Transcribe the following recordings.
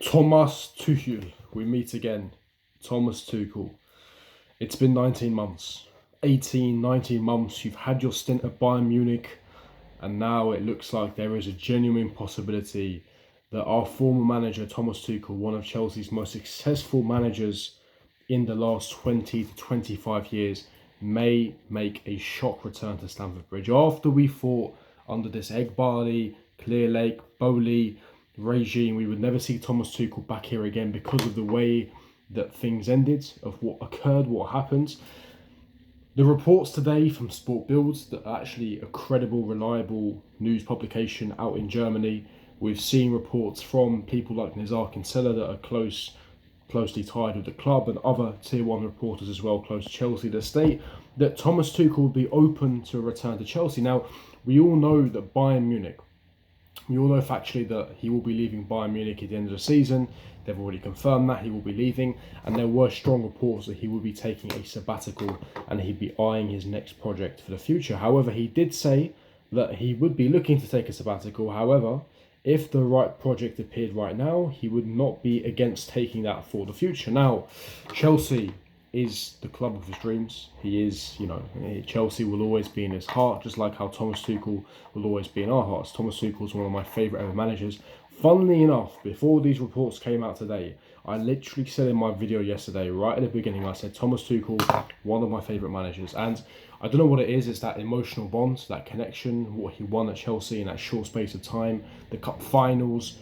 Thomas Tuchel, we meet again. Thomas Tuchel. It's been 19 months. 18, 19 months. You've had your stint at Bayern Munich, and now it looks like there is a genuine possibility that our former manager, Thomas Tuchel, one of Chelsea's most successful managers in the last 20 to 25 years, may make a shock return to Stamford Bridge. After we fought under this Eghbali, Clear Lake, Bowley regime, we would never see Thomas Tuchel back here again because of the way that things ended, of what occurred, what happened. The reports today from Sport Bild, that are actually a credible, reliable news publication out in Germany. We've seen reports from people like Nizar Kinsella that are closely tied with the club, and other Tier 1 reporters as well, close to Chelsea, that state that Thomas Tuchel would be open to a return to Chelsea. Now, we all know that we all know factually that he will be leaving Bayern Munich at the end of the season. They've already confirmed that he will be leaving, and there were strong reports that he would be taking a sabbatical and he'd be eyeing his next project for the future. However, he did say that he would be looking to take a sabbatical. However, if the right project appeared right now, he would not be against taking that for the future. Now, Chelsea is the club of his dreams. He is, Chelsea will always be in his heart, just like how Thomas Tuchel will always be in our hearts. Thomas Tuchel is one of my favourite ever managers. Funnily enough, before these reports came out today, I literally said in my video yesterday, right at the beginning, I said Thomas Tuchel, one of my favourite managers. And I don't know what it is, it's that emotional bond, that connection, what he won at Chelsea in that short space of time, the cup finals,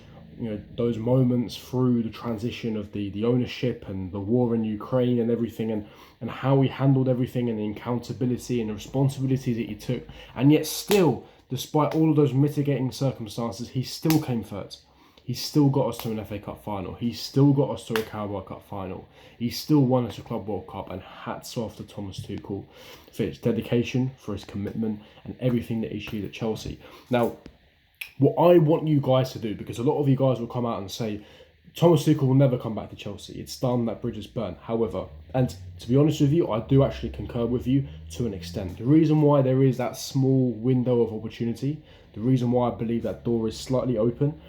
those moments through the transition of the ownership and the war in Ukraine and everything, and how he handled everything, and the accountability and the responsibility that he took. And yet still, despite all of those mitigating circumstances, he still came third. He still got us to an FA Cup final. He still got us to a Carabao Cup final. He still won us a Club World Cup. And hats off to Thomas Tuchel for his dedication, for his commitment, and everything that he achieved at Chelsea. Now, what I want you guys to do, because a lot of you guys will come out and say, Thomas Tuchel will never come back to Chelsea. It's done, that bridge is burnt. However, and to be honest with you, I do actually concur with you to an extent. The reason why there is that small window of opportunity, the reason why I believe that door is slightly open,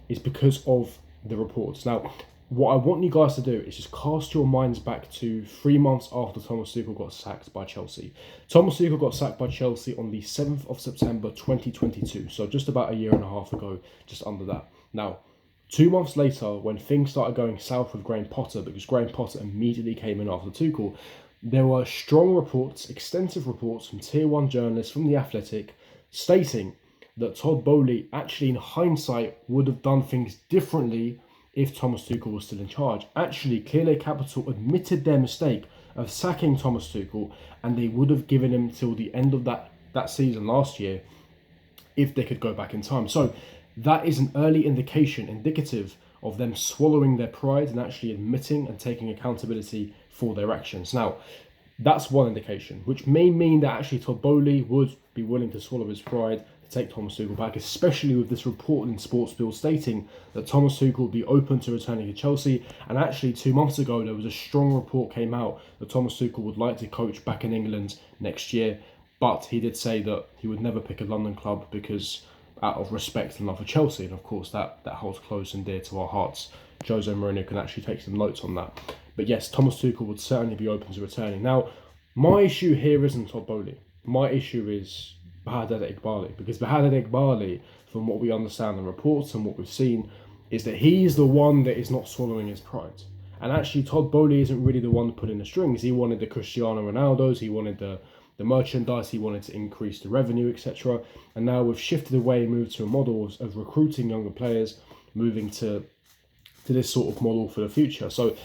is because of the reports. Now, what I want you guys to do is just cast your minds back to 3 months after Thomas Tuchel got sacked by Chelsea. Thomas Tuchel got sacked by Chelsea on the 7th of September 2022, so just about a year and a half ago, just under that. Now, 2 months later, when things started going south with Graham Potter, because Graham Potter immediately came in after Tuchel, there were strong reports, extensive reports from Tier 1 journalists from The Athletic, stating that Todd Bowley actually, in hindsight, would have done things differently if Thomas Tuchel was still in charge. Actually, Clear Lake Capital admitted their mistake of sacking Thomas Tuchel, and they would have given him till the end of that season last year if they could go back in time. So that is an early indicative of them swallowing their pride and actually admitting and taking accountability for their actions. Now, that's one indication, which may mean that actually Todd Bowley would be willing to swallow his pride to take Thomas Tuchel back, especially with this report in Sports Bill stating that Thomas Tuchel would be open to returning to Chelsea. And actually 2 months ago, there was a strong report came out that Thomas Tuchel would like to coach back in England next year. But he did say that he would never pick a London club because out of respect and love for Chelsea. And of course, that holds close and dear to our hearts. Jose Mourinho can actually take some notes on that. But yes, Thomas Tuchel would certainly be open to returning. Now, my issue here isn't Todd Bowley. My issue is Bahadur Eghbali, because Bahadur Eghbali, from what we understand in reports and what we've seen, is that he's the one that is not swallowing his pride. And actually, Todd Bowley isn't really the one pulling the strings. He wanted the Cristiano Ronaldos, he wanted the merchandise, he wanted to increase the revenue, etc. And now we've shifted away and moved to a model of recruiting younger players, moving to this sort of model for the future. So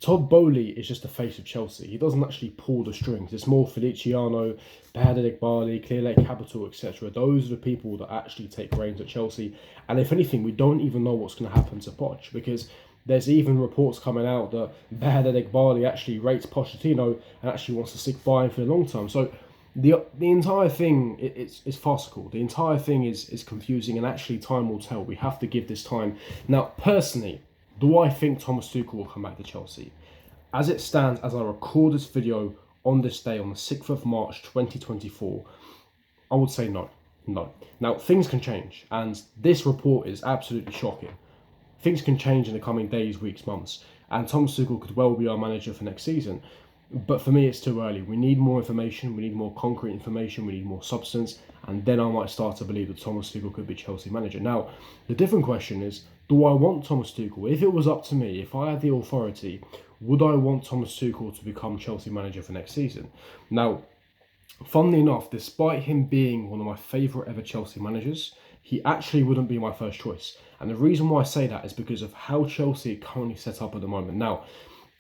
Todd Bowley is just the face of Chelsea. He doesn't actually pull the strings. It's more Feliciano, Bahadur Eghbali, Clear Lake Capital, etc. Those are the people that actually take reins at Chelsea. And if anything, we don't even know what's going to happen to Poch, because there's even reports coming out that Bahadur Eghbali actually rates Pochettino and actually wants to stick by him for the long term. So the entire thing is farcical. The entire thing is confusing, and actually time will tell. We have to give this time. Now, personally, do I think Thomas Tuchel will come back to Chelsea? As it stands, as I record this video on this day, on the 6th of March 2024, I would say no. Now, things can change, and this report is absolutely shocking. things can change in the coming days, weeks, months, and Thomas Tuchel could well be our manager for next season. But for me, it's too early. We need more information. We need more concrete information. We need more substance. And then I might start to believe that Thomas Tuchel could be Chelsea manager. Now, the different question is, do I want Thomas Tuchel? If it was up to me, if I had the authority, would I want Thomas Tuchel to become Chelsea manager for next season? Now, funnily enough, despite him being one of my favourite ever Chelsea managers, he actually wouldn't be my first choice. And the reason why I say that is because of how Chelsea are currently set up at the moment. Now,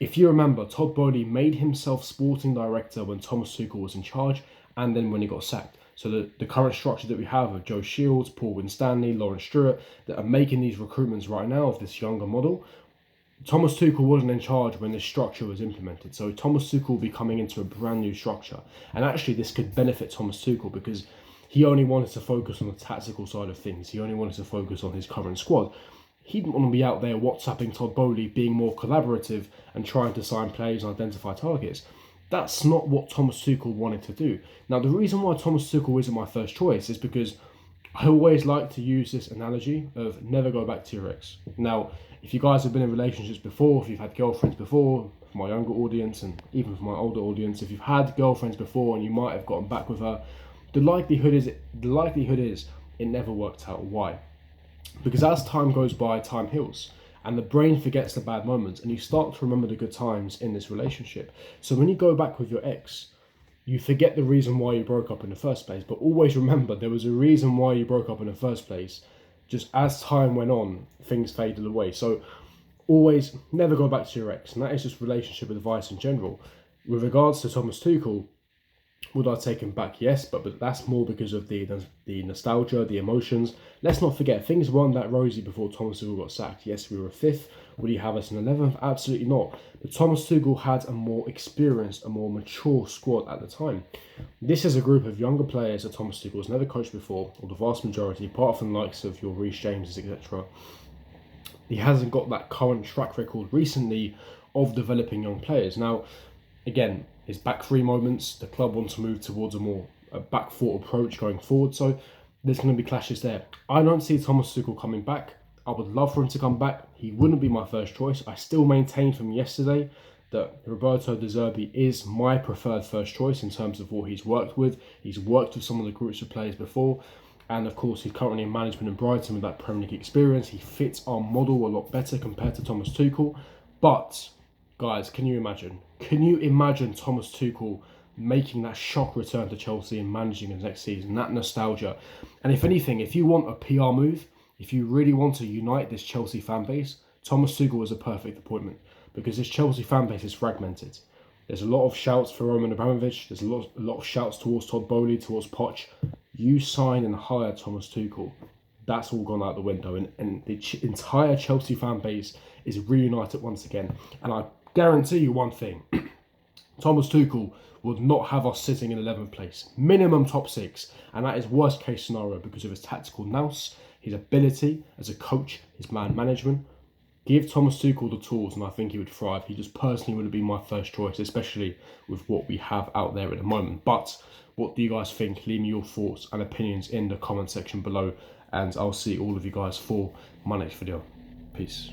if you remember, Todd Boehly made himself sporting director when Thomas Tuchel was in charge, and then when he got sacked. So the current structure that we have of Joe Shields, Paul Winstanley, Lawrence Stewart, that are making these recruitments right now of this younger model, Thomas Tuchel wasn't in charge when this structure was implemented. So Thomas Tuchel will be coming into a brand new structure. And actually this could benefit Thomas Tuchel because he only wanted to focus on the tactical side of things. He only wanted to focus on his current squad. He didn't want to be out there WhatsApping Todd Boehly, being more collaborative and trying to sign players and identify targets. That's not what Thomas Tuchel wanted to do. Now, the reason why Thomas Tuchel isn't my first choice is because I always like to use this analogy of never go back to your ex. Now, if you guys have been in relationships before, if you've had girlfriends before, for my younger audience and even for my older audience, if you've had girlfriends before and you might have gotten back with her, the likelihood is it never worked out. Why? Because as time goes by, time heals. And the brain forgets the bad moments and you start to remember the good times in this relationship. So when you go back with your ex, you forget the reason why you broke up in the first place. But always remember there was a reason why you broke up in the first place. Just as time went on, things faded away. So always never go back to your ex. And that is just relationship advice in general. With regards to Thomas Tuchel, would I take him back? Yes, but that's more because of the nostalgia, the emotions. Let's not forget, things weren't that rosy before Thomas Tuchel got sacked. Yes, we were 5th. Would he have us in 11th? Absolutely not. But Thomas Tuchel had a more experienced, a more mature squad at the time. This is a group of younger players that Thomas Tuchel has never coached before, or the vast majority, apart from the likes of your Reece Jameses, etc. He hasn't got that current track record recently of developing young players. Now, again, his back three moments, the club wants to move towards a back four approach going forward. So there's going to be clashes there. I don't see Thomas Tuchel coming back. I would love for him to come back. He wouldn't be my first choice. I still maintain from yesterday that Roberto De Zerbi is my preferred first choice in terms of what he's worked with. He's worked with some of the groups of players before. And of course, he's currently in management in Brighton with that Premier League experience. He fits our model a lot better compared to Thomas Tuchel. But guys, can you imagine? Can you imagine Thomas Tuchel making that shock return to Chelsea and managing the next season? That nostalgia. And if anything, if you want a PR move, if you really want to unite this Chelsea fan base, Thomas Tuchel is a perfect appointment because this Chelsea fan base is fragmented. There's a lot of shouts for Roman Abramovich. There's a lot of shouts towards Todd Boehly, towards Poch. You sign and hire Thomas Tuchel. That's all gone out the window. And the entire Chelsea fan base is reunited once again. And I guarantee you one thing. Thomas Tuchel would not have us sitting in 11th place. Minimum top 6. And that is worst case scenario because of his tactical nous, his ability as a coach, his man management. Give Thomas Tuchel the tools and I think he would thrive. He just personally would have been my first choice, especially with what we have out there at the moment. But what do you guys think? Leave me your thoughts and opinions in the comment section below. And I'll see all of you guys for my next video. Peace.